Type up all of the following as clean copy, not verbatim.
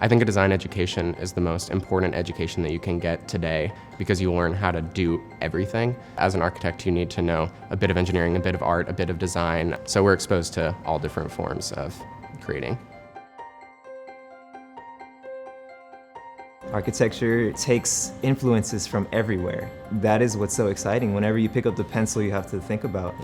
I think a design education is the most important education that you can get today because you learn how to do everything. As an architect, you need to know a bit of engineering, a bit of art, a bit of design. So we're exposed to all different forms of creating. Architecture takes influences from everywhere. That is what's so exciting. Whenever you pick up the pencil, you have to think about,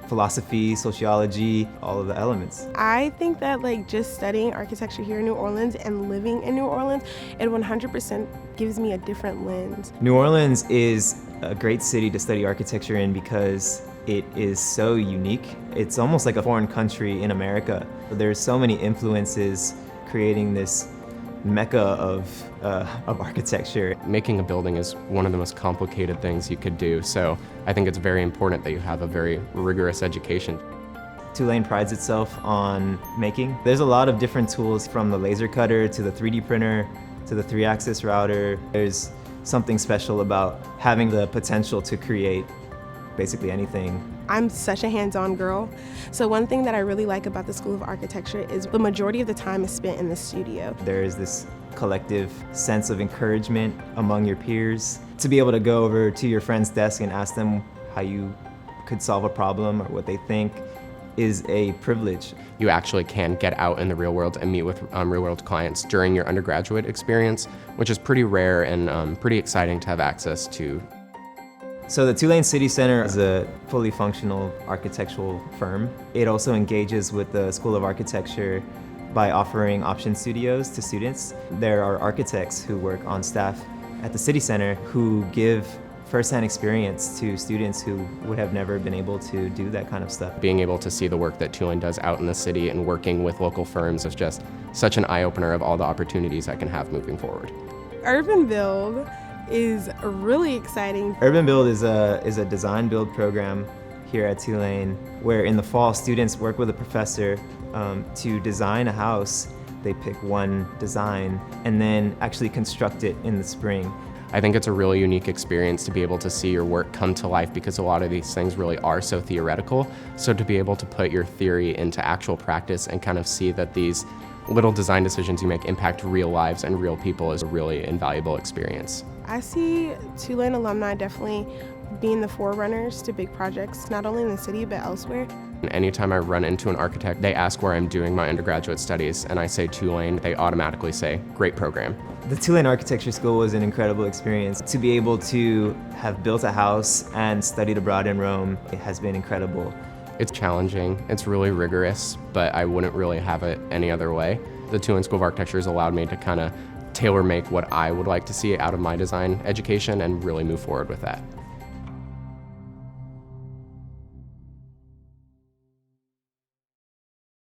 philosophy, sociology, all of the elements. I think that just studying architecture here in New Orleans and living in New Orleans, it 100% gives me a different lens. New Orleans is a great city to study architecture in because it is so unique. It's almost like a foreign country in America. There's so many influences creating this mecca of architecture. Making a building is one of the most complicated things you could do, so I think it's very important that you have a very rigorous education. Tulane prides itself on making. There's a lot of different tools, from the laser cutter to the 3D printer to the 3-axis router. There's something special about having the potential to create basically anything. I'm such a hands-on girl, so one thing that I really like about the School of Architecture is the majority of the time is spent in the studio. There is this collective sense of encouragement among your peers. To be able to go over to your friend's desk and ask them how you could solve a problem or what they think is a privilege. You actually can get out in the real world and meet with real world clients during your undergraduate experience, which is pretty rare and pretty exciting to have access to. So the Tulane City Center is a fully functional architectural firm. It also engages with the School of Architecture by offering option studios to students. There are architects who work on staff at the City Center who give firsthand experience to students who would have never been able to do that kind of stuff. Being able to see the work that Tulane does out in the city and working with local firms is just such an eye-opener of all the opportunities I can have moving forward. Urban Build is really exciting. Urban Build is a design build program here at Tulane, where in the fall students work with a professor to design a house. They pick one design and then actually construct it in the spring. I think it's a really unique experience to be able to see your work come to life because a lot of these things really are so theoretical. So to be able to put your theory into actual practice and kind of see that these little design decisions you make impact real lives and real people is a really invaluable experience. I see Tulane Alumni definitely being the forerunners to big projects, not only in the city but elsewhere. And anytime I run into an architect, they ask where I'm doing my undergraduate studies, and I say Tulane, they automatically say, great program. The Tulane Architecture School was an incredible experience. To be able to have built a house and studied abroad in Rome, it has been incredible. It's challenging, it's really rigorous, but I wouldn't really have it any other way. The Tulane School of Architecture has allowed me to kind of tailor make what I would like to see out of my design education and really move forward with that.